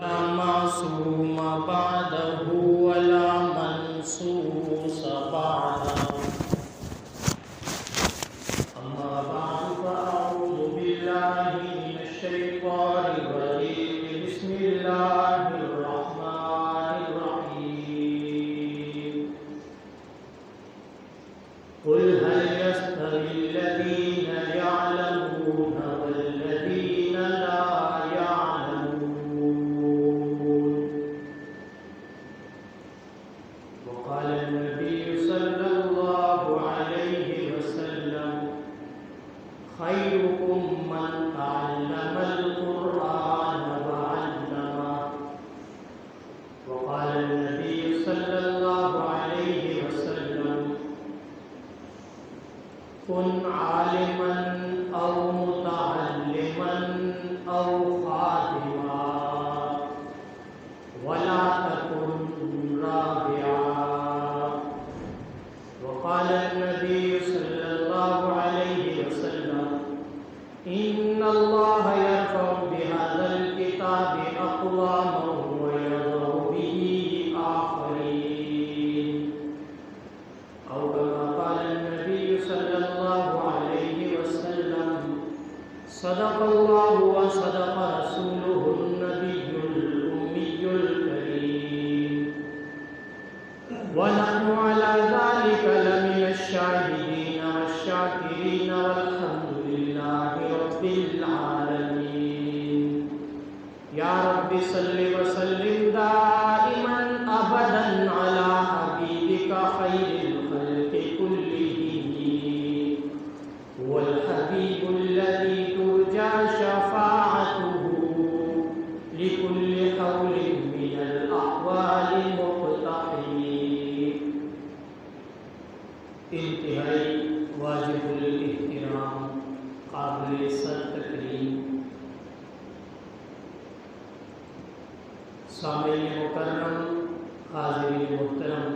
لا معصوم بعده ولا منصوص بعده. أما بعد فأعوذ بالله من الشيطان الرجيم. بسم الله الرحمن الرحيم. قل هل يستوي الذين يعلمون والذين لا قال النبي صلى الله عليه وسلم خيركم من تعلم القرآن وعلمه. وقال النبي صلى الله عليه وسلم كن عالما أو متعلما أو خادما ولا تكن رابعا. وقال النبي صلى الله عليه وسلم إن الله يرفع بهذا الكتاب أقواما ويضع به آخرين، أو كما قال النبي صلى الله عليه وسلم صدق الله وصدق رسوله النبي الأمي الكريم، ونحن على ذلك لمن الشاهدين والشاكرين والحمد لله رب العالمين. يا رب صل وسلم دائما أبدا على حبيبك خير الخلق كلهم، هو الحبيب الذي ترجى شفاعته لكل حول من الأحوال مقتحم. انتہائی واجب الاحترام، قابل سر تکریم سامعین مکرم، حاضرین محترم،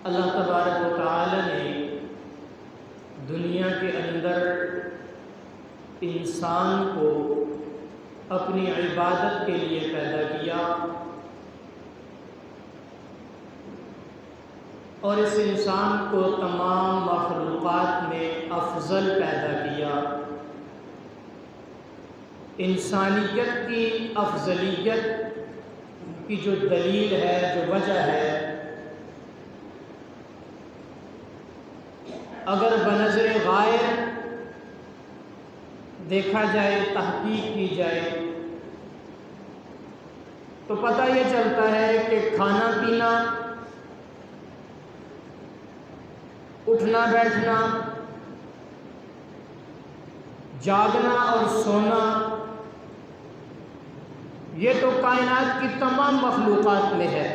اللہ تبارک و تعالی نے دنیا کے اندر انسان کو اپنی عبادت کے لیے پیدا کیا اور اس انسان کو تمام مخلوقات میں افضل پیدا کیا. انسانیت کی افضلیت کی جو دلیل ہے، جو وجہ ہے، اگر بنظر غائب دیکھا جائے، تحقیق کی جائے، تو پتہ یہ چلتا ہے کہ کھانا پینا، اٹھنا بیٹھنا، جاگنا اور سونا، یہ تو کائنات کی تمام مخلوقات میں ہے.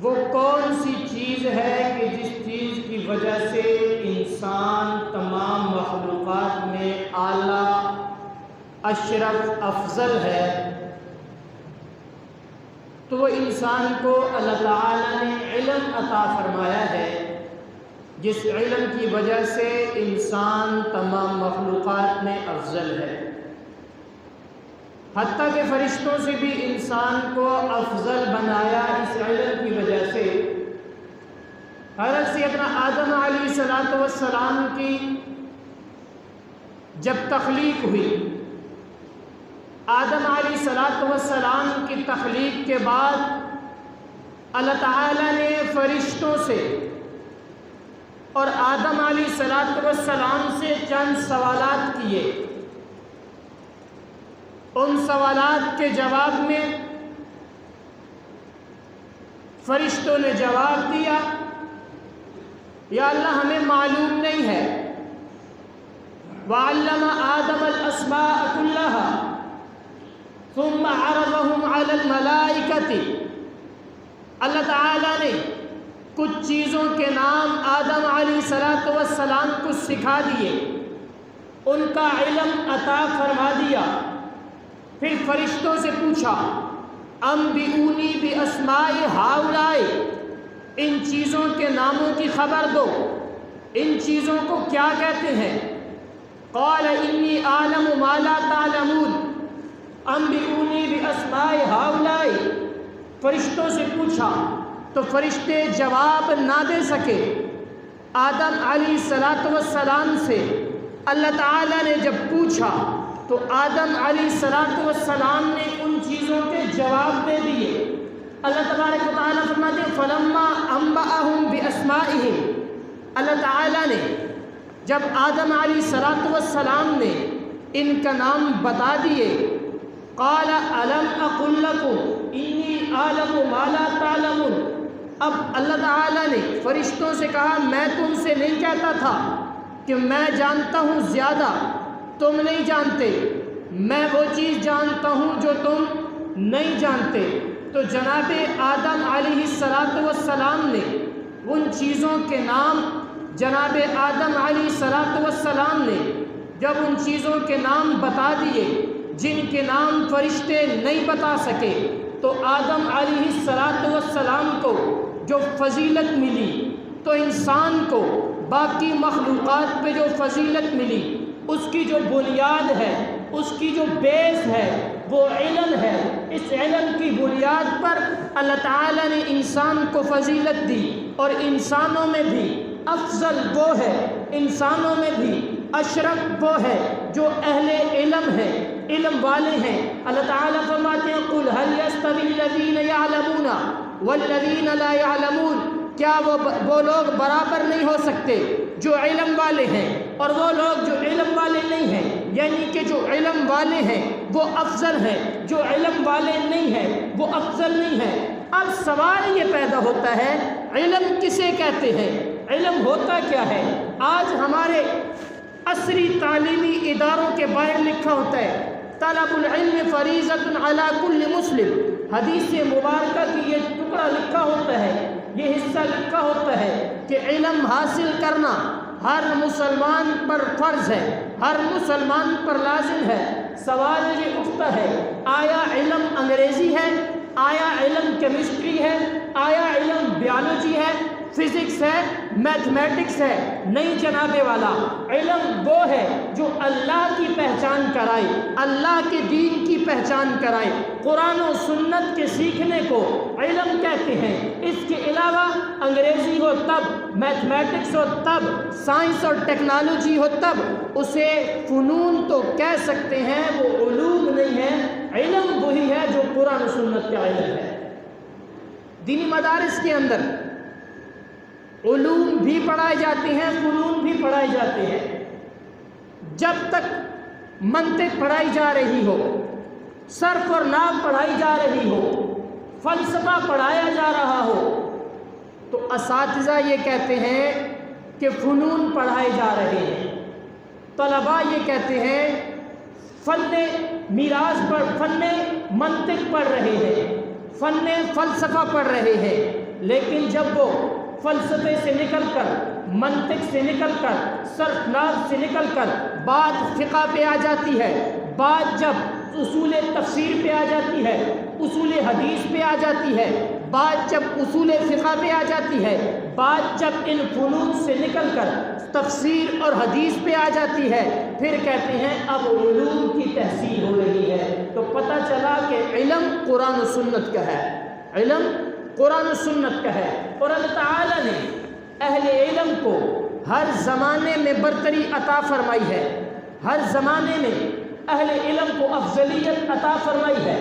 وہ کون سی چیز ہے کہ جس چیز کی وجہ سے انسان تمام مخلوقات میں اعلیٰ، اشرف، افضل ہے؟ تو وہ انسان کو اللہ تعالیٰ نے علم عطا فرمایا ہے، جس علم کی وجہ سے انسان تمام مخلوقات میں افضل ہے. حتیٰ کہ فرشتوں سے بھی انسان کو افضل بنایا اس علم کی وجہ سے. حضرت سیدنا آدم علیہ السلام کی جب تخلیق ہوئی، آدم علیہ السلام کی تخلیق کے بعد اللہ تعالیٰ نے فرشتوں سے اور آدم علیہ السلام سے چند سوالات کیے. ان سوالات کے جواب میں فرشتوں نے جواب دیا، یا اللہ ہمیں معلوم نہیں ہے. وَعَلَّمَ آدَمَ الْأَسْمَاءَ كُلَّهَا ثم عرضهم على الملائکۃ. اللہ تعالیٰ نے کچھ چیزوں کے نام آدم علیہ السلام کو سکھا دیے، ان کا علم عطا فرما دیا. پھر فرشتوں سے پوچھا انبئونی باسماء ہؤلاء، ان چیزوں کے ناموں کی خبر دو، ان چیزوں کو کیا کہتے ہیں؟ قال انی اعلم ما لا تعلمون انبئونی باسماء ہؤلاء، فرشتوں سے پوچھا تو فرشتے جواب نہ دے سکے۔ آدم علیہ السلام سے اللہ تعالیٰ نے جب پوچھا تو آدم علیہ السلام نے ان چیزوں کے جواب دے دیے۔ اللہ تبارک و تعالیٰ فرماتے ہیں فلما انبأہم باسمائہم، اللہ تعالیٰ نے جب آدم علیہ السلام نے ان کا نام بتا دیے، قال الم اقل لکم انی اعلم ما لا تعلمون، اب اللہ تعالیٰ نے فرشتوں سے کہا میں تم سے نہیں کہتا تھا کہ میں جانتا ہوں زیادہ، تم نہیں جانتے، میں وہ چیز جانتا ہوں جو تم نہیں جانتے۔ تو جناب آدم علیہ السلام نے ان چیزوں کے نام، جناب آدم علیہ السلام نے جب ان چیزوں کے نام بتا دیے جن کے نام فرشتے نہیں بتا سکے، تو آدم علیہ السلام کو جو فضیلت ملی، تو انسان کو باقی مخلوقات پہ جو فضیلت ملی، اس کی جو بنیاد ہے، اس کی جو بیس ہے وہ علم ہے۔ اس علم کی بنیاد پر اللہ تعالیٰ نے انسان کو فضیلت دی، اور انسانوں میں بھی افضل وہ ہے، انسانوں میں بھی اشرف وہ ہے جو اہل علم ہے، علم والے ہیں۔ اللہ تعالیٰ فرماتے ہیں قُلْ هَلْ يَسْتَوِي الَّذِينَ يَعْلَمُونَ وَالَّذِينَ لَا يَعْلَمُونَ، کیا وہ لوگ برابر نہیں ہو سکتے جو علم والے ہیں اور وہ لوگ جو علم والے نہیں ہیں، یعنی کہ جو علم والے ہیں وہ افضل ہیں، جو علم والے نہیں ہیں وہ افضل نہیں ہیں۔ اب سوال یہ پیدا ہوتا ہے علم کسے کہتے ہیں، علم ہوتا کیا ہے؟ آج ہمارے عصری تعلیمی اداروں کے باہر لکھا ہوتا ہے طلب العلم فریضۃ علی کل مسلم، حدیث مبارکہ کی یہ ٹکڑا لکھا ہوتا ہے، یہ حصہ لکھا ہوتا ہے کہ علم حاصل کرنا ہر مسلمان پر فرض ہے، ہر مسلمان پر لازم ہے۔ سوال یہ اٹھتا ہے آیا علم انگریزی ہے، آیا علم کیمسٹری ہے، آیا علم بیالوجی ہے، فزکس ہے، میتھمیٹکس ہے؟ نہیں جناب والا، علم وہ ہے جو اللہ کی پہچان کرائے، اللہ کے دین کی پہچان کرائے۔ قرآن و سنت کے سیکھنے کو علم کہتے ہیں۔ اس کے علاوہ انگریزی ہو تب، میتھمیٹکس ہو تب، سائنس اور ٹیکنالوجی ہو تب اسے فنون تو کہہ سکتے ہیں، وہ علوم نہیں ہے۔ علم وہی ہے جو قرآن و سنت کا علم ہے۔ دینی مدارس کے اندر علوم بھی پڑھائے جاتے ہیں، فنون بھی پڑھائے جاتے ہیں۔ جب تک منطق پڑھائی جا رہی ہو، صرف اور نحو پڑھائی جا رہی ہو، فلسفہ پڑھایا جا رہا ہو، تو اساتذہ یہ کہتے ہیں کہ فنون پڑھائے جا رہے ہیں۔ طلباء یہ کہتے ہیں فن میراث پر، فن منطق پڑھ رہے ہیں، فن فلسفہ پڑھ رہے ہیں۔ لیکن جب وہ فلسفے سے نکل کر، منطق سے نکل کر، صرف نحو سے نکل کر بات فقہ پہ آ جاتی ہے، بات جب اصول تفسیر پہ آ جاتی ہے، اصول حدیث پہ آ جاتی ہے، بات جب اصول فقہ پہ آ جاتی ہے، بات جب ان فنون سے نکل کر تفسیر اور حدیث پہ آ جاتی ہے، پھر کہتے ہیں اب علوم کی تحصیل ہو رہی ہے۔ تو پتہ چلا کہ علم قرآن و سنت کا ہے، علم قرآن و سنت کا ہے۔ اور اللہ تعالیٰ نے اہل علم کو ہر زمانے میں برتری عطا فرمائی ہے، ہر زمانے میں اہل علم کو افضلیت عطا فرمائی ہے۔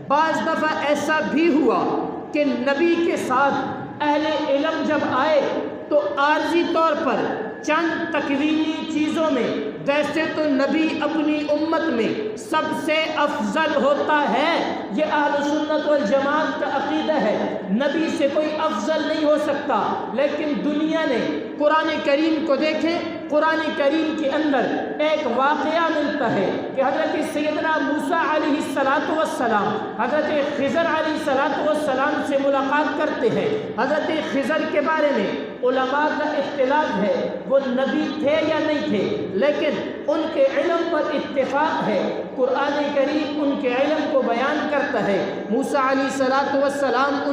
بعض دفعہ ایسا بھی ہوا کہ نبی کے ساتھ اہل علم جب آئے تو عارضی طور پر چند تکوینی چیزوں میں، ویسے تو نبی اپنی امت میں سب سے افضل ہوتا ہے، یہ اہل سنت والجماعت کا عقیدہ ہے، نبی سے کوئی افضل نہیں ہو سکتا۔ لیکن دنیا نے قرآن کریم کو دیکھیں، قرآن کریم کے اندر ایک واقعہ ملتا ہے کہ حضرت سیدنا موسیٰ علیہ السلام حضرت خضر علیہ السلام سے ملاقات کرتے ہیں۔ حضرت خضر کے بارے میں علماء کا اختلاف ہے وہ نبی تھے یا نہیں تھے، لیکن ان کے علم پر اتفاق ہے۔ قرآن کریم ان کے علم کو بیان کرتا ہے۔ موسیٰ علیہ السلام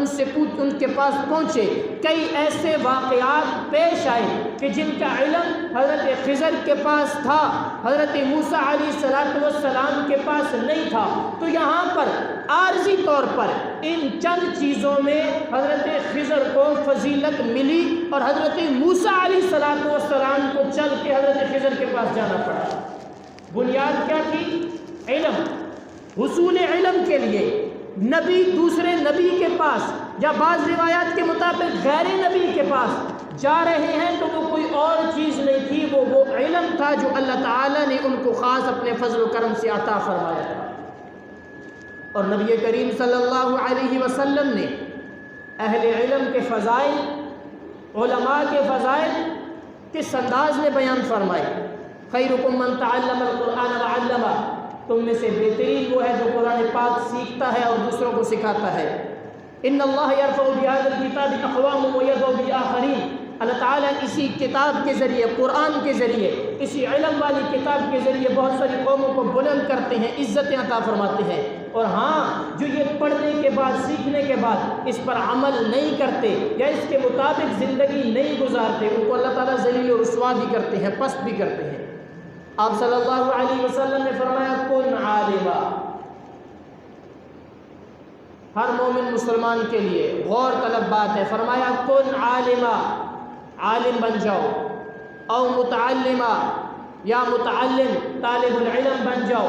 ان کے پاس پہنچے، کئی ایسے واقعات پیش آئے کہ جن کا علم حضرت خضر کے پاس تھا، حضرت موسیٰ علیہ السلام کے پاس نہیں تھا۔ تو یہاں پر عارضی طور پر ان چند چیزوں میں حضرت خضر کو فضیلت ملی اور حضرت موسیٰ علیہ السلام کو چل کے حضرت خضر کے پاس جانا پڑا۔ بنیاد کیا تھی؟ علم۔ حصول علم کے لیے نبی دوسرے نبی کے پاس یا بعض روایات کے مطابق غیر نبی کے پاس جا رہے ہیں تو وہ کوئی اور چیز نہیں تھی، وہ علم تھا جو اللہ تعالیٰ نے ان کو خاص اپنے فضل و کرم سے عطا فرمایا تھا۔ اور نبی کریم صلی اللہ علیہ وسلم نے اہل علم کے فضائل، علماء کے فضائل کس انداز میں بیان فرمائے؟ خیرکم من تعلم القرآن وعلمہ، تم میں سے بہترین وہ ہے جو قرآن پاک سیکھتا ہے اور دوسروں کو سکھاتا ہے۔ ان اللہ یرفع بہذا الکتاب اقواما ویضع بآخرین، اللہ تعالیٰ اسی کتاب کے ذریعے، قرآن کے ذریعے، اسی علم والی کتاب کے ذریعے بہت ساری قوموں کو بلند کرتے ہیں، عزتیں عطا فرماتے ہیں۔ اور ہاں، جو یہ پڑھنے کے بعد، سیکھنے کے بعد اس پر عمل نہیں کرتے یا اس کے مطابق زندگی نہیں گزارتے، ان کو اللہ تعالیٰ ذلیل و رسوا بھی کرتے ہیں، پست بھی کرتے ہیں۔ آپ صلی اللہ علیہ وسلم نے فرمایا کن عالما، ہر مومن مسلمان کے لیے غور طلب بات ہے، فرمایا کن عالما، عالم بن جاؤ، او متعلمہ، یا متعلم طالب العلم بن جاؤ،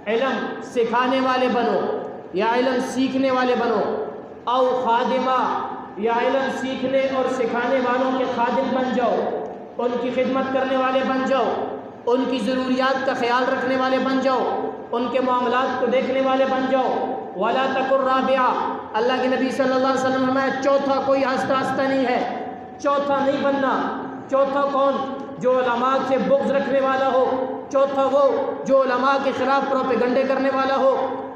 علم سکھانے والے بنو یا علم سیکھنے والے بنو، او خادمہ، یا علم سیکھنے اور سکھانے والوں کے خادم بن جاؤ، ان کی خدمت کرنے والے بن جاؤ، ان کی ضروریات کا خیال رکھنے والے بن جاؤ، ان کے معاملات کو دیکھنے والے بن جاؤ۔ ولا تکن رابعہ، اللہ کے نبی صلی اللہ علیہ وسلم میں چوتھا کوئی آستہ نہیں ہے، چوتھا نہیں بننا۔ چوتھا کون؟ جو علماء سے بغض رکھنے والا ہو، چوتھا وہ جو علماء کے خلاف پروپیگنڈے کرنے والا ہو،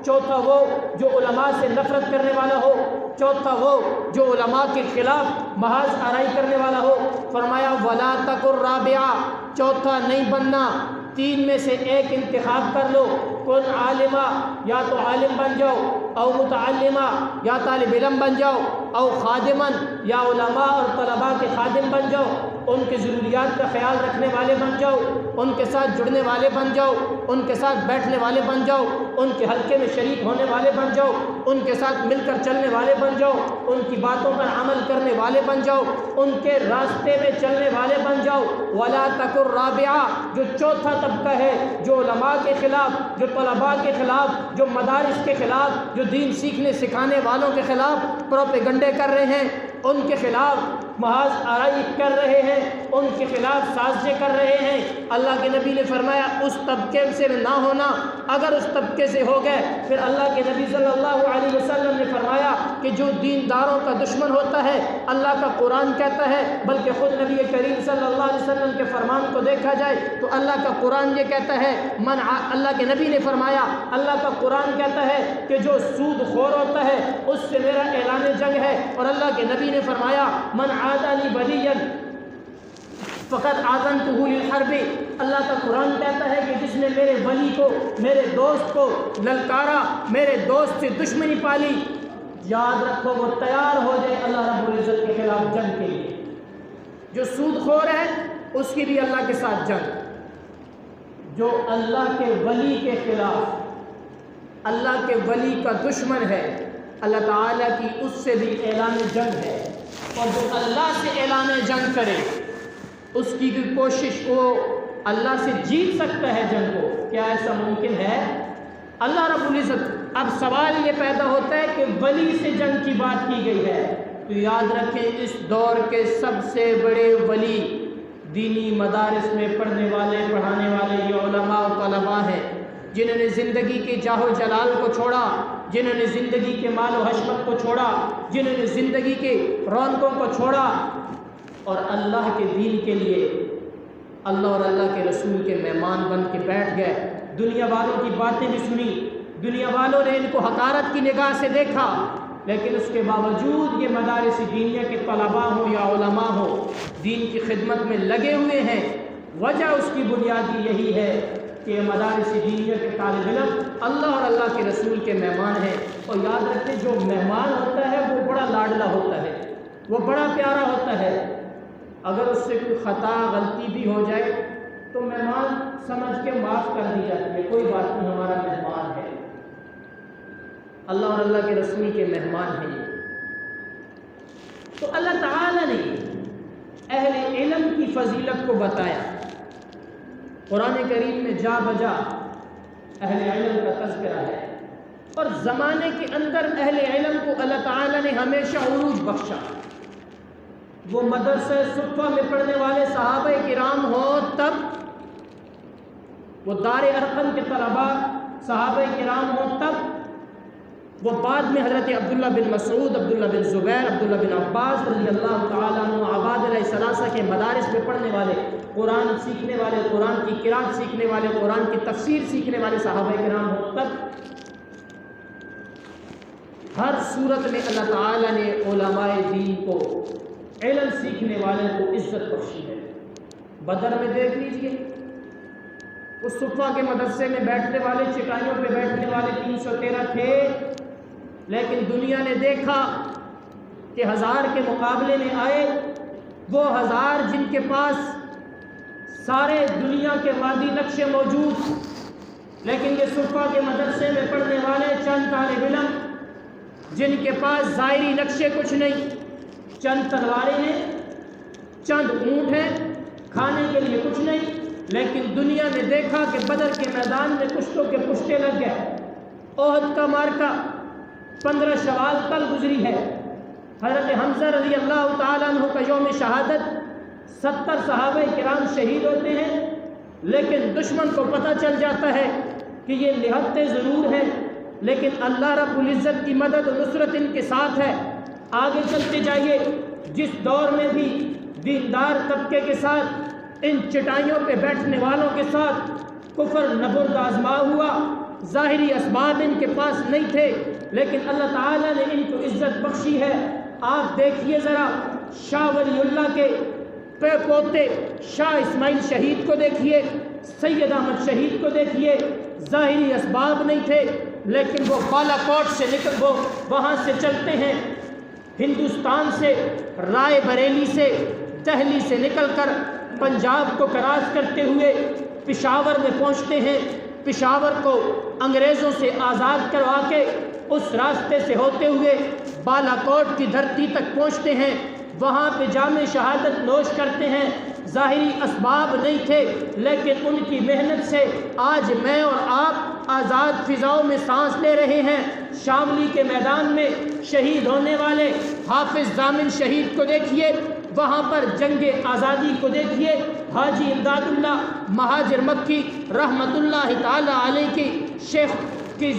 چوتھا وہ جو علماء سے نفرت کرنے والا ہو، چوتھا وہ جو علماء کے خلاف محاذ آرائی کرنے والا ہو۔ فرمایا ولا تکن رابعہ، چوتھا نہیں بننا، تین میں سے ایک انتخاب کر لو، کن عالمہ، یا تو عالم بن جاؤ، او متعلمہ، یا طالب علم بن جاؤ، او خادمن، یا علماء اور طلباء کے خادم بن جاؤ، ان کے ضروریات کا خیال رکھنے والے بن جاؤ، ان کے ساتھ جڑنے والے بن جاؤ، ان کے ساتھ بیٹھنے والے بن جاؤ، ان کے حلقے میں شریک ہونے والے بن جاؤ، ان کے ساتھ مل کر چلنے والے بن جاؤ، ان کی باتوں پر عمل کرنے والے بن جاؤ، ان کے راستے میں چلنے والے بن جاؤ۔ ولا تکن رابعہ، جو چوتھا طبقہ ہے، جو علماء کے خلاف، جو طلباء کے خلاف، جو مدارس کے خلاف، جو دین سیکھنے سکھانے والوں کے خلاف پروپیگنڈے کر رہے ہیں، ان کے خلاف محاذ آرائی کر رہے ہیں، ان کے خلاف سازشیں کر رہے ہیں، اللہ کے نبی نے فرمایا اس طبقے سے نہ ہونا۔ اگر اس طبقے سے ہو گئے پھر اللہ کے نبی صلی اللہ علیہ وسلم نے فرمایا کہ جو دینداروں کا دشمن ہوتا ہے، اللہ کا قرآن کہتا ہے، بلکہ خود نبی کریم صلی اللہ علیہ وسلم کے فرمان کو دیکھا جائے تو اللہ کا قرآن یہ کہتا ہے، اللہ کے نبی نے فرمایا، اللہ کا قرآن کہتا ہے کہ جو سود خور ہوتا ہے اس سے میرا اعلان جنگ ہے، اور اللہ کے نبی نے فرمایا من عادانی ولیًا فقد آذنتہ للحرب، اللہ کا قرآن کہتا ہے کہ جس نے میرے ولی کو، میرے دوست کو للکارا، میرے دوست سے دشمنی پالی، یاد رکھو وہ تیار ہو جائے اللہ رب العزت کے خلاف جنگ کے لیے۔ جو سود خور ہے اس کی بھی اللہ کے ساتھ جنگ، جو اللہ کے ولی کے خلاف، اللہ کے ولی کا دشمن ہے، اللہ تعالیٰ کی اس سے بھی اعلان جنگ ہے، اور جو اللہ سے اعلان جنگ کرے اس کی بھی کوشش وہ اللہ سے جیت سکتا ہے جنگ کو۔ کیا ایسا ممکن ہے؟ اللہ رب العزت، اب سوال یہ پیدا ہوتا ہے کہ ولی سے جنگ کی بات کی گئی ہے، تو یاد رکھیں اس دور کے سب سے بڑے ولی دینی مدارس میں پڑھنے والے، پڑھانے والے یہ علماء و طلباء ہیں، جنہوں نے زندگی کے جاہ و جلال کو چھوڑا، جنہوں نے زندگی کے مال و حشمت کو چھوڑا، جنہوں نے زندگی کے رونقوں کو چھوڑا اور اللہ کے دین کے لیے اللہ اور اللہ کے رسول کے مہمان بن کے بیٹھ گئے۔ دنیا والوں کی باتیں بھی سنی، دنیا والوں نے ان کو حقارت کی نگاہ سے دیکھا، لیکن اس کے باوجود یہ مدارس دینیہ کے طلباء ہوں یا علماء ہوں دین کی خدمت میں لگے ہوئے ہیں۔ وجہ اس کی بنیادی یہی ہے کہ یہ مدارس دینیہ کے طالب علم اللہ اور اللہ کے رسول کے مہمان ہیں، اور یاد رکھیں جو مہمان ہوتا ہے وہ بڑا لاڈلا ہوتا ہے، وہ بڑا پیارا ہوتا ہے۔ اگر اس سے کوئی خطا غلطی بھی ہو جائے تو مہمان سمجھ کے معاف کر دی جاتی ہے، کوئی بات نہیں، ہمارا مہمان ہے۔ اللہ اور اللہ کے رسول کے مہمان ہیں یہ۔ تو اللہ تعالیٰ نے اہل علم کی فضیلت کو بتایا، قرآن کریم میں جا بجا اہل علم کا تذکرہ ہے، اور زمانے کے اندر اہل علم کو اللہ تعالیٰ نے ہمیشہ عروج بخشا۔ وہ مدرسہ صفہ میں پڑھنے والے صحابہ کرام ہوں تب، وہ دار ارقم کے طلباء صحابہ کرام ہوں تب، وہ بعد میں حضرت عبداللہ بن مسعود، عبداللہ بن زبیر، عبداللہ بن عباس رضی اللہ تعالیٰ عنہ، عباد علیہ الثلاثہ کے مدارس میں پڑھنے والے، قرآن سیکھنے والے، قرآن کی قرات سیکھنے والے، قرآن کی تفسیر سیکھنے والے صحابہ کرام ہوں تب۔ ہر صورت میں اللہ تعالیٰ نے علماء دین کو، علم سیکھنے والے کو عزت بخشی ہے۔ بدر میں دیکھ لیجئے، اس صفہ کے مدرسے میں بیٹھنے والے، چٹائیوں پہ بیٹھنے والے 313 تھے، لیکن دنیا نے دیکھا کہ 1000 کے مقابلے میں آئے وہ 1000 جن کے پاس سارے دنیا کے مادی نقشے موجود، لیکن یہ صفہ کے مدرسے میں پڑھنے والے چند طالب علم جن کے پاس ظاہری نقشے کچھ نہیں، چند تلواریں ہیں، چند اونٹ ہیں، کھانے کے لیے کچھ نہیں، لیکن دنیا نے دیکھا کہ بدر کے میدان میں کشتوں کے پشتے لگ گئے۔ احد کا مارکہ 15 شوال کل گزری ہے، حضرت حمزہ رضی اللہ تعالیٰ عنہ کا یوم شہادت، 70 صحابہ کرام شہید ہوتے ہیں، لیکن دشمن کو پتہ چل جاتا ہے کہ یہ نہتے ضرور ہیں، لیکن اللہ رب العزت کی مدد و نصرت ان کے ساتھ ہے۔ آگے چلتے جائیے، جس دور میں بھی دیندار طبقے کے ساتھ، ان چٹائیوں پہ بیٹھنے والوں کے ساتھ کفر نبرد آزما ہوا، ظاہری اسباب ان کے پاس نہیں تھے، لیکن اللہ تعالیٰ نے ان کو عزت بخشی ہے۔ آپ دیکھیے ذرا شاہ ولی اللہ کے پوتے شاہ اسماعیل شہید کو دیکھیے، سید احمد شہید کو دیکھیے، ظاہری اسباب نہیں تھے، لیکن وہ بالا کوٹ سے نکل، وہ وہاں سے چلتے ہیں، ہندوستان سے، رائے بریلی سے، دہلی سے نکل کر پنجاب کو کراس کرتے ہوئے پشاور میں پہنچتے ہیں، پشاور کو انگریزوں سے آزاد کروا کے اس راستے سے ہوتے ہوئے بالا کوٹ کی دھرتی تک پہنچتے ہیں، وہاں پہ جام شہادت نوش کرتے ہیں۔ ظاہری اسباب نہیں تھے، لیکن ان کی محنت سے آج میں اور آپ آزاد فضاؤں میں سانس لے رہے ہیں۔ شاملی کے میدان میں شہید ہونے والے حافظ ضامن شہید کو دیکھیے، وہاں پر جنگ آزادی کو دیکھیے، حاجی امداد اللہ مہاجر مکی رحمت اللہ تعالی علیہ کی شیخ کی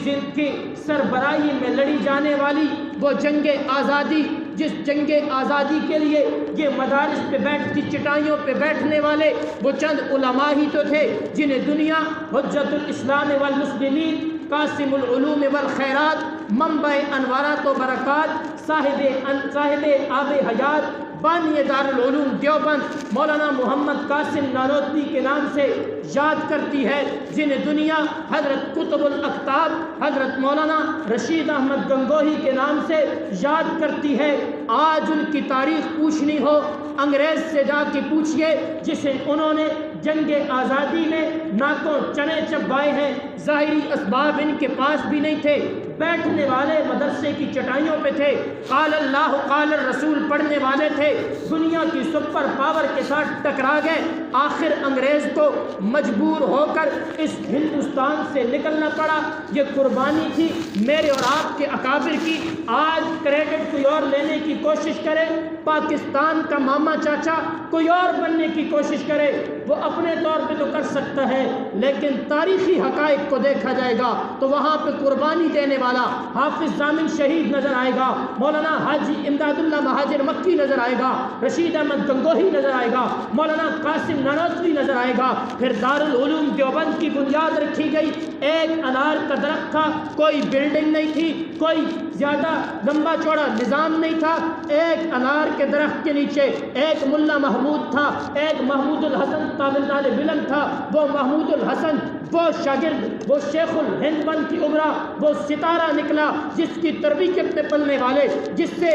سربراہی میں لڑی جانے والی وہ جنگ آزادی، جس جنگ آزادی کے لیے یہ مدارس پہ بیٹھ کی چٹائیوں پہ بیٹھنے والے وہ چند علماء ہی تو تھے جنہیں دنیا حجت الاسلام والمسلمین، قاسم العلوم والخیرات، منبع انوارات و برکات، صاحب آب حیات، بانی دارالعلوم دیوبند مولانا محمد قاسم نانوتوی کے نام سے یاد کرتی ہے، جنہیں دنیا حضرت قطب الاقطاب حضرت مولانا رشید احمد گنگوہی کے نام سے یاد کرتی ہے۔ آج ان کی تاریخ پوچھنی ہو، انگریز سے جا کے پوچھئے جسے انہوں نے جنگ آزادی میں ناکوں چنے چبائے ہیں، ظاہری اسباب ان کے پاس بھی نہیں تھے، بیٹھنے والے مدرسے کی چٹائیوں پہ تھے، قال اللہ قال الرسول پڑھنے والے تھے، دنیا کی سپر پاور کے ساتھ ٹکرا گئے، آخر انگریز کو مجبور ہو کر اس ہندوستان سے نکلنا پڑا۔ یہ قربانی تھی میرے اور آپ کے اکابر کی۔ آج کریڈٹ کوئی اور لینے کی کوشش کرے، پاکستان کا ماما چاچا کوئی اور بننے کی کوشش کرے، وہ اپنے طور پہ تو کر سکتا ہے، لیکن تاریخی حقائق کو دیکھا جائے گا تو وہاں پہ قربانی دینے والا حافظ ضامن شہید نظر آئے گا، مولانا حاجی امداد اللہ مہاجر مکی نظر آئے گا، رشید احمد گنگوہی نظر آئے گا، مولانا قاسم نانوتوی نظر آئے گا۔ پھر دارالعلوم دیوبند کی بنیاد رکھی گئی، ایک انار کا درخت تھا، کوئی بلڈنگ نہیں تھی، کوئی زیادہ لمبا چوڑا نظام نہیں تھا، ایک انار کے درخت کے نیچے ایک ملا محمود تھا، ایک محمود الحسن طالب علم تھا، وہ محمود الحسن وہ شاگرد، وہ شیخ الہند بن کی ابھرا، وہ ستارہ نکلا جس کی تربیت میں پلنے والے، جس سے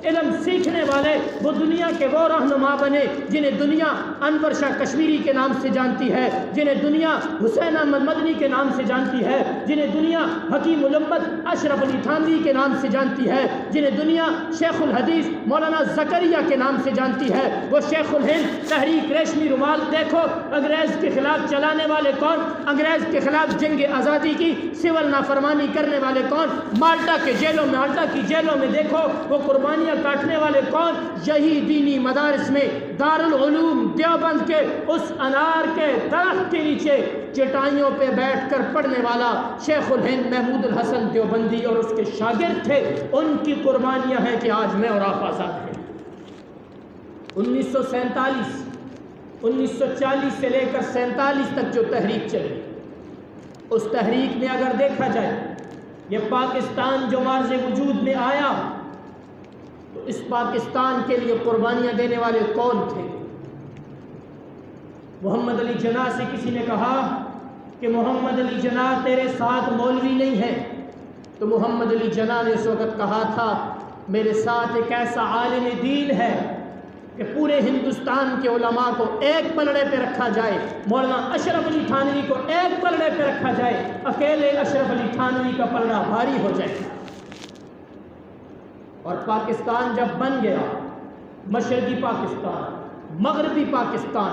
علم سیکھنے والے، وہ دنیا کے وہ رہنما بنے جنہیں دنیا انور شاہ کشمیری کے نام سے جانتی ہے، جنہیں دنیا حسین احمد مدنی کے نام سے جانتی ہے، جنہیں دنیا حکیم الامت اشرف علی تھانوی کے نام سے جانتی ہے، جنہیں دنیا شیخ الحدیث مولانا زکریا کے نام سے جانتی ہے، وہ شیخ الہند تحریک ریشمی رومال دیکھو، انگریز کے خلاف چلانے والے کون، انگریز کے خلاف جنگ آزادی کی سول نافرمانی کرنے والے کون، مالٹا کے جیلوں میں، مالٹا کی جیلوں میں دیکھو وہ قربانیاں کاٹنے والے کون، یہی دینی مدارس میں دارالعلوم دیوبند کے اس انار کے درخت کے نیچے چٹائیوں پہ بیٹھ کر پڑھنے والا شیخ الہند محمود الحسن دیوبندی اور اس کے شاگرد تھے، ان کی قربانیاں ہیں کہ آج میں اور آپ آزاد ہیں۔ 1940 سے لے کر 47 تک جو تحریک چلی، اس تحریک میں اگر دیکھا جائے یہ پاکستان جو مارز وجود میں آیا تو اس پاکستان کے لیے قربانیاں دینے والے کون تھے؟ محمد علی جناح سے کسی نے کہا کہ محمد علی جناح تیرے ساتھ مولوی نہیں ہے، تو محمد علی جناح نے اس وقت کہا تھا میرے ساتھ ایک ایسا عالم دین ہے کہ پورے ہندوستان کے علماء کو ایک پلڑے پہ رکھا جائے، مولانا اشرف علی تھانوی کو ایک پلڑے پہ رکھا جائے، اکیلے اشرف علی تھانوی کا پلڑا بھاری ہو جائے۔ اور پاکستان جب بن گیا، مشرقی پاکستان، مغربی پاکستان،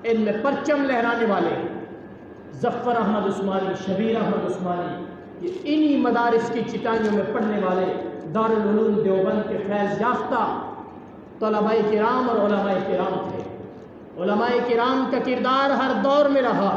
ان میں پرچم لہرانے والے ظفر احمد عثمانی، شبیر احمد عثمانی، یہ انہی مدارس کی چٹائیوں میں پڑھنے والے دارالعلوم دیوبند کے فیض یافتہ طلباء کرام اور علماء کرام تھے۔ علماء کرام کا کردار ہر دور میں رہا۔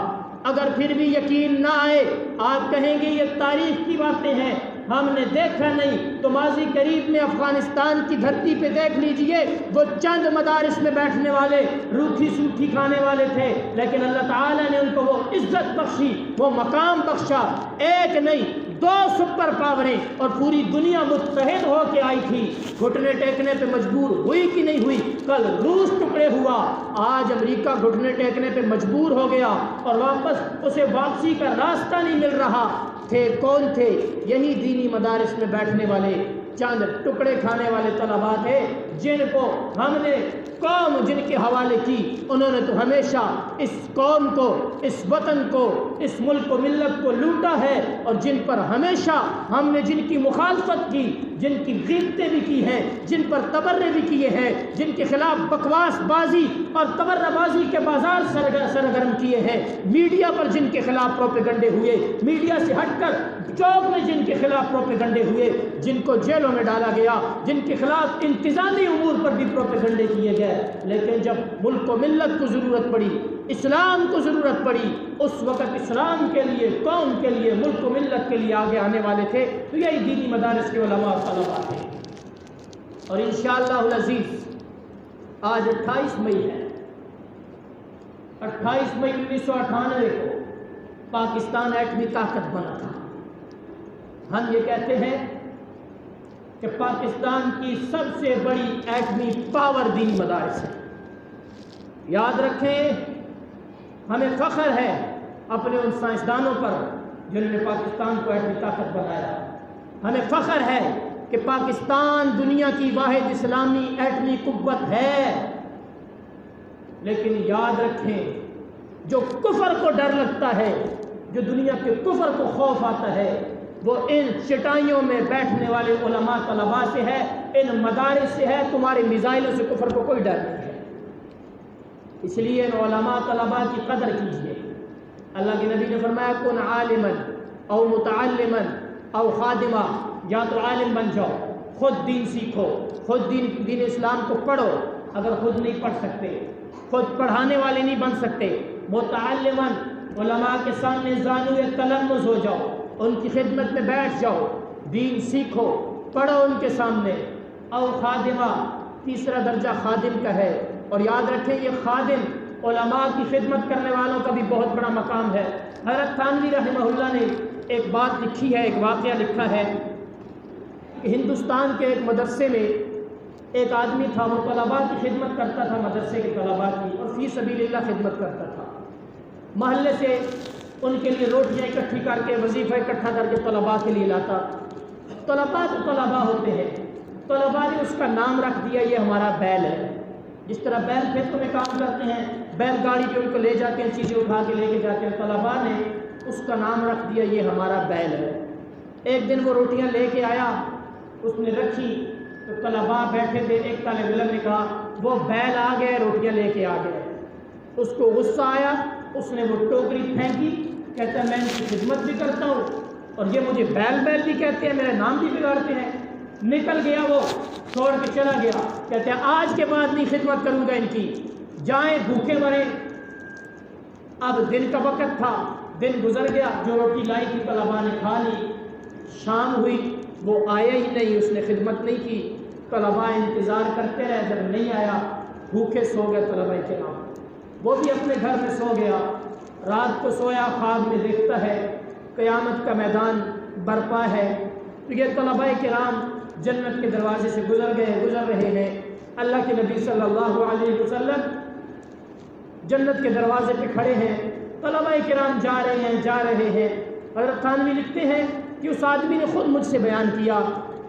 اگر پھر بھی یقین نہ آئے، آپ کہیں گے یہ تاریخ کی باتیں ہیں، ہم نے دیکھا نہیں، تو ماضی قریب میں افغانستان کی دھرتی پہ دیکھ لیجئے، وہ چند مدارس میں بیٹھنے والے روکھی سوکھی کھانے والے تھے، لیکن اللہ تعالیٰ نے ان کو وہ عزت بخشی، وہ مقام بخشا، ایک نہیں 2 سپر پاوریں، اور پوری دنیا متحد ہو کے آئی تھی۔ گھٹنے ٹیکنے پہ مجبور ہوئی کہ نہیں ہوئی؟ کل روس ٹکڑے ہوا، آج امریکہ گھٹنے ٹیکنے پہ مجبور ہو گیا اور واپس اسے واپسی کا راستہ نہیں مل رہا۔ تھے کون تھے؟ یہی دینی مدارس میں بیٹھنے والے چند ٹکڑے کھانے والے طلباء تھے، جن کو ہم نے قوم جن کے حوالے کی، انہوں نے تو ہمیشہ اس قوم کو، اس وطن کو، اس ملک و ملت کو لوٹا ہے، اور جن پر ہمیشہ ہم نے جن کی مخالفت کی، جن کی غیبتیں بھی کی ہیں، جن پر تبرے بھی کیے ہیں، جن کے خلاف بکواس بازی اور تبرہ بازی کے بازار سرگرم کیے ہیں، میڈیا پر جن کے خلاف پروپیگنڈے ہوئے، میڈیا سے ہٹ کر چوک میں جن کے خلاف پروپیگنڈے ہوئے، جن کو جیلوں میں ڈالا گیا، جن کے خلاف انتظامی امور پر بھی پروپیگنڈے کیے گئے، لیکن جب ملک و ملت کو ضرورت پڑی، اسلام کو ضرورت پڑی، اس وقت اسلام کے لیے، قوم کے لیے، ملک و ملت کے لیے آگے آنے والے تھے، تو یہی دینی مدارس کے علماء اور طلباء تھے۔ اور انشاءاللہ العزیز آج 28 مئی ہے، 28 مئی 1998 کو پاکستان ایٹمی طاقت بنا تھا۔ ہم یہ کہتے ہیں کہ پاکستان کی سب سے بڑی ایٹمی پاور دینی مدارس ہے۔ یاد رکھیں، ہمیں فخر ہے اپنے ان سائنسدانوں پر جنہوں نے پاکستان کو ایٹمی طاقت بنایا۔ ہمیں فخر ہے کہ پاکستان دنیا کی واحد اسلامی ایٹمی قوت ہے، لیکن یاد رکھیں جو کفر کو ڈر لگتا ہے، جو دنیا کے کفر کو خوف آتا ہے، وہ ان چٹائیوں میں بیٹھنے والے علماء طلباء سے ہے، ان مدارس سے ہے۔ تمہارے میزائلوں سے کفر کو کوئی ڈر نہیں ہے، اس لیے ان علماء طلباء کی قدر کیجیے۔ اللہ کے نبی نے فرمایا کن عالما او متعلما او خادما، یا تو عالم بن جاؤ، خود دین سیکھو، خود دین اسلام کو پڑھو، اگر خود نہیں پڑھ سکتے، خود پڑھانے والے نہیں بن سکتے، متعلما علماء کے سامنے زانو تلمذ ہو جاؤ، ان کی خدمت میں بیٹھ جاؤ، دین سیکھو، پڑھو ان کے سامنے۔ اور خادمہ، تیسرا درجہ خادم کا ہے، اور یاد رکھیں یہ خادم علماء کی خدمت کرنے والوں کا بھی بہت بڑا مقام ہے۔ حضرت تھانوی رحمہ اللہ نے ایک بات لکھی ہے، ایک واقعہ لکھا ہے کہ ہندوستان کے ایک مدرسے میں ایک آدمی تھا، وہ طلباء کی خدمت کرتا تھا، مدرسے کے طلباء کی، اور فی سبیل اللہ خدمت کرتا تھا۔ محلے سے ان کے لیے روٹیاں اکٹھی کر کے، وظیفہ اکٹھا کر کے طلباء کے لیے لاتا۔ طلباء تو طلباء ہوتے ہیں، طلباء نے اس کا نام رکھ دیا یہ ہمارا بیل ہے۔ جس طرح بیل کھیتوں میں کام کرتے ہیں، بیل گاڑی پہ ان کو لے جاتے ہیں، چیزیں اٹھا کے لے کے جاتے ہیں، طلباء نے اس کا نام رکھ دیا یہ ہمارا بیل ہے۔ ایک دن وہ روٹیاں لے کے آیا، اس نے رکھی تو طلباء بیٹھے تھے، ایک طالب علم نے کہا وہ بیل آ گئے، روٹیاں لے کے آ گئے۔ اس کو غصہ آیا، اس نے وہ ٹوکری پھینکی، کہتا ہے میں ان کی خدمت بھی کرتا ہوں اور یہ مجھے بیل بیل بھی کہتے ہیں، میرا نام بھی بگاڑتے ہیں۔ نکل گیا، وہ چھوڑ کے چلا گیا، کہتے ہیں آج کے بعد نہیں خدمت کروں گا ان کی، جائیں بھوکے مریں۔ اب دن کا وقت تھا، دن گزر گیا، جو روٹی لائی تھی طلباء نے کھا لی، شام ہوئی، وہ آیا ہی نہیں، اس نے خدمت نہیں کی۔ طلباء انتظار کرتے رہے، جب نہیں آیا بھوکے سو گئے طلباء کرام۔ وہ بھی اپنے گھر میں سو گیا، رات کو سویا، خواب میں دیکھتا ہے قیامت کا میدان برپا ہے، تو یہ طلباء کرام جنت کے دروازے سے گزر رہے ہیں۔ اللہ کے نبی صلی اللہ علیہ وسلم جنت کے دروازے پہ کھڑے ہیں، طلباء کرام جا رہے ہیں۔ حضرت تھانوی لکھتے ہیں کہ اس آدمی نے خود مجھ سے بیان کیا،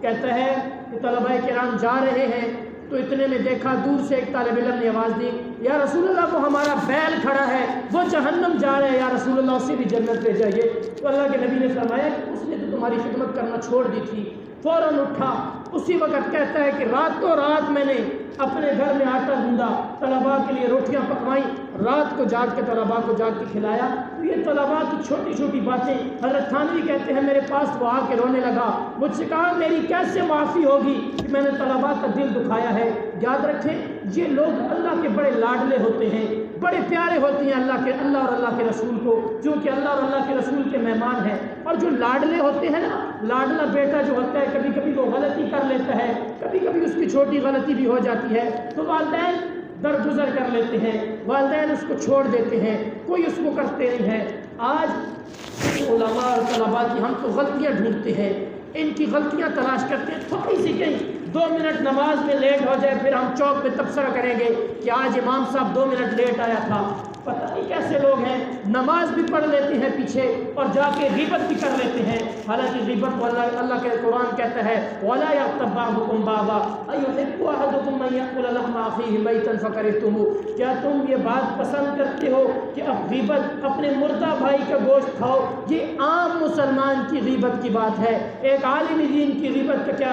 کہتا ہے کہ طلباء کرام جا رہے ہیں تو اتنے میں دیکھا دور سے ایک طالب علم نے آواز دی، یا رسول اللہ وہ ہمارا بیل کھڑا ہے، وہ جہنم جا رہا ہے، یا رسول اللہ اسے بھی جنت لے جائیے۔ تو اللہ کے نبی نے فرمایا کہ اس نے تو تمہاری خدمت کرنا چھوڑ دی تھی۔ فوراً اٹھا، اسی وقت کہتا ہے کہ راتوں رات میں نے اپنے گھر میں آٹا گوندا، طلباء کے لیے روٹیاں پکوائیں، رات کو جاگ کے طلباء کو جاگ کے کھلایا۔ تو یہ طلباء کی چھوٹی چھوٹی باتیں، حضرت تھانوی کہتے ہیں میرے پاس وہ آ کے رونے لگا، مجھ سے کہا میری کیسے معافی ہوگی کہ میں نے طلباء کا دل دکھایا ہے۔ یاد رکھیں یہ لوگ اللہ کے بڑے لاڈلے ہوتے ہیں، بڑے پیارے ہوتے ہیں اللہ اور اللہ کے رسول کو، کیونکہ اللہ اور اللہ کے رسول کے مہمان ہیں۔ اور جو لاڈلے ہوتے ہیں نا، لاڈلا بیٹا جو ہوتا ہے کبھی کبھی وہ غلطی کر لیتا ہے، کبھی کبھی اس کی چھوٹی غلطی بھی ہو جاتی ہے، تو والدین درگزر کر لیتے ہیں، والدین اس کو چھوڑ دیتے ہیں، کوئی اس کو کرتے نہیں ہے۔ آج علماء اور طلباء کی ہم تو غلطیاں ڈھونڈتے ہیں، ان کی غلطیاں تلاش کرتے ہیں، تھوڑی سی کہیں 2 منٹ نماز میں لیٹ ہو جائے پھر ہم چوک پہ تبصرہ کریں گے کہ آج امام صاحب 2 منٹ لیٹ آیا تھا۔ پتہ نہیں کیسے لوگ ہیں، نماز بھی پڑھ لیتے ہیں پیچھے اور جا کے غیبت بھی کر لیتے ہیں، حالانکہ غیبت کو اللہ کے قرآن کہتا ہے وَلَا يَغْتَبْ بَعْضُكُمْ بَعْضًا أَيُحِبُّ أَحَدُكُمْ أَن يَأْكُلَ لَحْمَ أَخِيهِ مَيْتًا فَكَرِهْتُمُوهُ۔ کیا تم یہ بات پسند کرتے ہو کہ اب غیبت اپنے مردہ بھائی کا گوشت کھاؤ؟ یہ عام مسلمان کی غیبت کی بات ہے، ایک عالم دین کی غیبت کا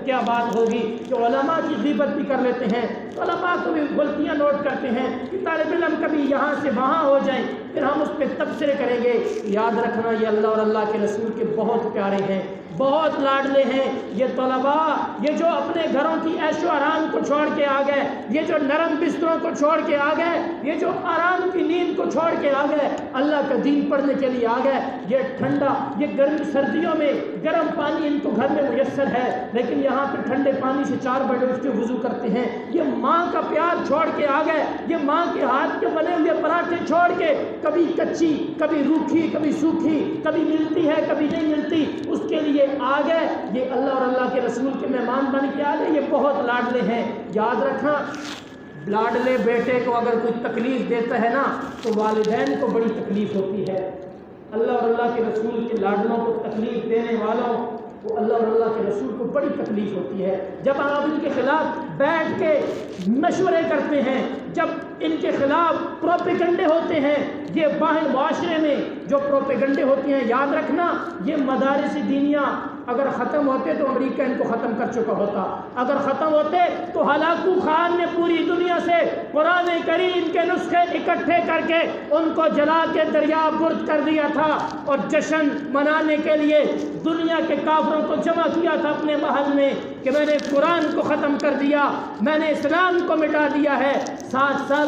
کیا بات ہوگی کہ علماء کی غیبت بھی کر لیتے ہیں، علماء کو بھی غلطیاں نوٹ کرتے ہیں کہ طالب علم کبھی یہاں سے وہاں ہو جائیں، پھر ہم اس پہ تبصرے کریں گے۔ یاد رکھنا یہ اللہ اور اللہ کے رسول کے بہت پیارے ہیں، بہت لاڈلے ہیں یہ طلباء، یہ جو اپنے گھروں کی عیش و آرام کو چھوڑ کے آ گئے، یہ جو نرم بستروں کو چھوڑ کے آ گئے، یہ جو آرام کی نیند کو چھوڑ کے آ گئے، اللہ کا دین پڑھنے کے لیے آ گئے۔ یہ ٹھنڈا، یہ گرمی سردیوں میں گرم پانی ان کو گھر میں میسر ہے، لیکن یہاں پہ ٹھنڈے پانی سے 4 بجے اٹھ کے وضو کرتے ہیں۔ یہ ماں کا پیار چھوڑ کے آ گئے، یہ ماں کے ہاتھ کے بنے ہوئے پراٹھے چھوڑ کے، کبھی کچی کبھی روکھی کبھی سوکھی، کبھی ملتی ہے کبھی نہیں ملتی، اس کے لیے آ گئے۔ یہ اللہ اور اللہ کے رسول کے مہمان بن کے آ گئے، یہ بہت لاڈلے ہیں۔ یاد رکھنا لاڈلے بیٹے کو اگر کوئی تکلیف دیتا ہے نا تو والدین کو بڑی تکلیف ہوتی ہے۔ اللہ اور اللہ کے رسول کے لاڈلوں کو تکلیف دینے والوں کو اللہ اور اللہ کے رسول کو بڑی تکلیف ہوتی ہے۔ جب آپ ان کے خلاف بیٹھ کے مشورے کرتے ہیں، جب ان کے خلاف پروپیگنڈے ہوتے ہیں، یہ باہر معاشرے میں جو پروپیگنڈے ہوتے ہیں، یاد رکھنا یہ مدارس دینیہ اگر ختم ہوتے تو امریکہ ان کو ختم کر چکا ہوتا، اگر ختم ہوتے تو ہلاکو خان نے پوری دنیا سے قرآن کریم کے نسخے اکٹھے کر کے ان کو جلا کے دریا برد کر دیا تھا، اور جشن منانے کے لیے دنیا کے کافروں کو جمع کیا تھا اپنے محل میں کہ میں نے قرآن کو ختم کر دیا، میں نے اسلام کو مٹا دیا ہے۔ 7 سال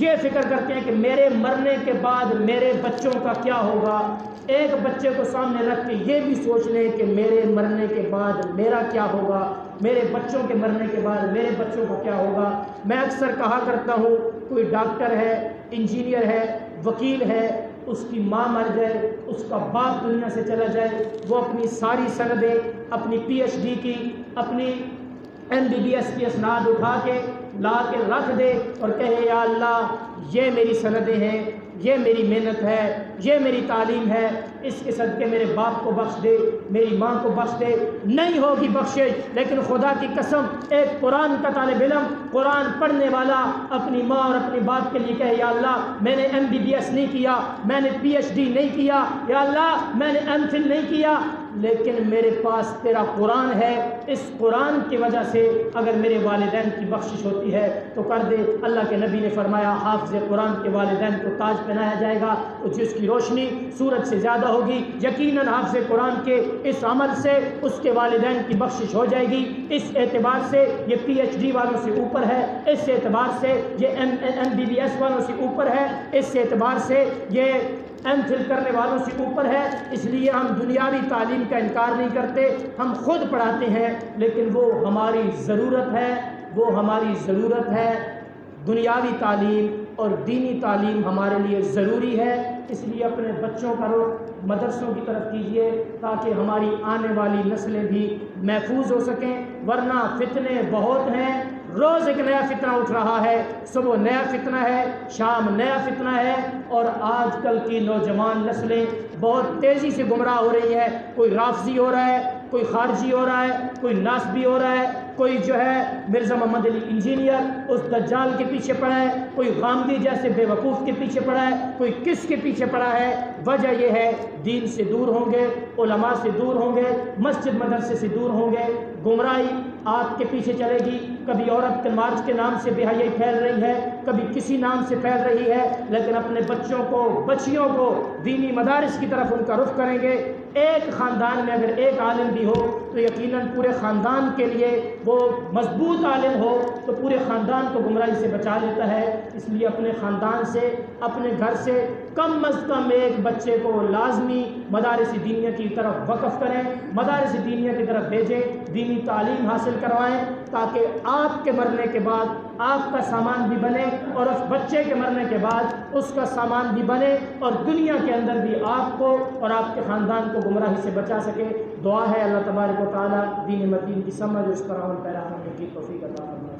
یہ فکر کرتے ہیں کہ میرے مرنے کے بعد میرے بچوں کا کیا ہوگا۔ ایک بچے کو سامنے رکھ کے یہ بھی سوچ لیں کہ میرے مرنے کے بعد میرا کیا ہوگا، میرے بچوں کے مرنے کے بعد میرے بچوں کا کیا ہوگا۔ میں اکثر کہا کرتا ہوں، کوئی ڈاکٹر ہے، انجینئر ہے، وکیل ہے، اس کی ماں مر جائے، اس کا باپ دنیا سے چلا جائے، وہ اپنی ساری سندیں، اپنی پی ایچ ڈی کی، اپنی MBBS کی اسناد اٹھا کے لا کے رکھ دے اور کہے یا اللہ یہ میری سندیں ہیں، یہ میری محنت ہے، یہ میری تعلیم ہے، اس کے صدقے میرے باپ کو بخش دے، میری ماں کو بخش دے۔ نہیں ہوگی بخشش، لیکن خدا کی قسم ایک قرآن کا طالب علم، قرآن پڑھنے والا اپنی ماں اور اپنے باپ کے لیے کہے یا اللہ میں نے MBBS نہیں کیا، میں نے PhD نہیں کیا، یا اللہ میں نے MPhil نہیں کیا، لیکن میرے پاس تیرا قرآن ہے، اس قرآن کی وجہ سے اگر میرے والدین کی بخشش ہوتی ہے تو کر دے۔ اللہ کے نبی نے فرمایا حافظ قرآن کے والدین کو تاج پہنایا جائے گا، جس کی روشنی سورج سے زیادہ ہوگی۔ یقیناً حافظ قرآن کے اس عمل سے اس کے والدین کی بخشش ہو جائے گی۔ اس اعتبار سے یہ PhD والوں سے اوپر ہے، اس اعتبار سے یہ MBBS والوں سے اوپر ہے، اس اعتبار سے یہ MPhil کرنے والوں سے اوپر ہے۔ اس لیے ہم دنیاوی تعلیم کا انکار نہیں کرتے، ہم خود پڑھاتے ہیں، لیکن وہ ہماری ضرورت ہے، وہ ہماری ضرورت ہے۔ دنیاوی تعلیم اور دینی تعلیم ہمارے لیے ضروری ہے، اس لیے اپنے بچوں کا رخ مدرسوں کی طرف کیجیے تاکہ ہماری آنے والی نسلیں بھی محفوظ ہو سکیں، ورنہ فتنے بہت ہیں، روز ایک نیا فتنہ اٹھ رہا ہے، صبح نیا فتنہ ہے، شام نیا فتنہ ہے، اور آج کل کی نوجوان نسلیں بہت تیزی سے گمراہ ہو رہی ہے۔ کوئی رافضی ہو رہا ہے، کوئی خارجی ہو رہا ہے، کوئی ناسبی ہو رہا ہے، کوئی جو ہے مرزا محمد علی انجینئر اس دجال کے پیچھے پڑا ہے، کوئی غامدی جیسے بے وقوف کے پیچھے پڑا ہے، کوئی کس کے پیچھے پڑا ہے۔ وجہ یہ ہے دین سے دور ہوں گے، علماء سے دور ہوں گے، مسجد مدرسے سے دور ہوں گے، گمراہی آپ کے پیچھے چلے گی۔ کبھی عورت کے مارچ کے نام سے بے حیائی پھیل رہی ہے، کبھی کسی نام سے پھیل رہی ہے، لیکن اپنے بچوں کو بچیوں کو دینی مدارس کی طرف ان کا رخ کریں گے۔ ایک خاندان میں اگر ایک عالم بھی ہو تو یقیناً پورے خاندان کے لیے وہ مضبوط عالم ہو تو پورے خاندان کو گمراہی سے بچا لیتا ہے۔ اس لیے اپنے خاندان سے، اپنے گھر سے کم از کم ایک بچے کو لازمی مدارس دینیہ کی طرف وقف کریں، مدارس دینیہ کی طرف بھیجیں، دینی تعلیم حاصل کروائیں، تاکہ آپ کے مرنے کے بعد آپ کا سامان بھی بنے اور اس بچے کے مرنے کے بعد اس کا سامان بھی بنے، اور دنیا کے اندر بھی آپ کو اور آپ کے خاندان کو گمراہی سے بچا سکے۔ دعا ہے اللہ تبارک و تعالیٰ دین متین کی سمجھ اس پر عمل پیرا ہونے کی توفیق عطا فرمائے۔